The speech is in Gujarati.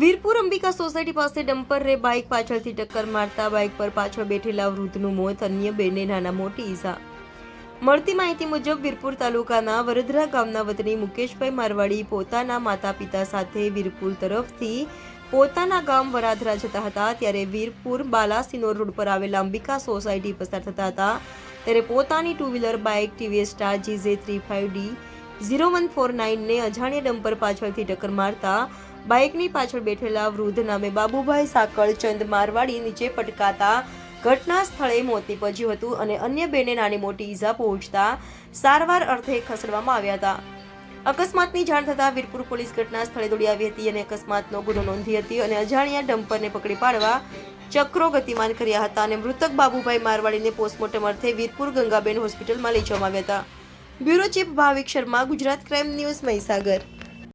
વીરપુર અંબિકા સોસાયટી પાસે ડમ્પરે બાઇક પાછળથી ટક્કર મારતા બાઇક પર પાછળ બેઠેલા વૃદ્ધનું મોત, અન્ય બેને નાના મોટી ઈજા. મળતી માહિતી મુજબ વીરપુર તાલુકાના વરદરા ગામના વતની મુકેશભાઈ મારવાડી પોતાના માતા પિતા સાથે વીરપુર તરફથી પોતાના ગામ વરાધરા જતા હતા. ત્યારે વીરપુર બાલાસિનોર રોડ પર આવેલા અંબિકા સોસાયટી પસાર થતા હતા. ત્યારે પોતાની two wheeler bike TVS Star GJ35D 0149 ને અજાણ્યા ડમ્પર પાછળથી ટક્કર મારતા બાઇકની પાછળ બેઠેલા વૃદ્ધ નામે બાબુભાઈ સાકળચંદ મારવાડી નીચે પટકાતા ઘટના સ્થળે મોત નીપજ્યું હતું અને અન્ય બેને નાની મોટી ઈજા પહોંચતા સારવાર અર્થે ખસેડવામાં આવ્યા હતા. અકસ્માતની જાણ થતાં વીરપુર પોલીસ ઘટના સ્થળે દોડી આવી હતી અને અકસ્માતનો ગુનો નોંધી હતી અને અજાણ્યા ડમ્પરને પકડી પાડવા ચક્રો ગતિમાન કર્યા હતા અને મૃતક બાબુભાઈ મારવાડીને પોસ્ટમોર્ટમ અર્થે વીરપુર ગંગાબેન હોસ્પિટલમાં લઈ જવામાં આવ્યા હતા. બ્યુરો ચીફ ભાવિક શર્મા, ગુજરાત ક્રાઇમ ન્યૂઝ, મહીસાગર.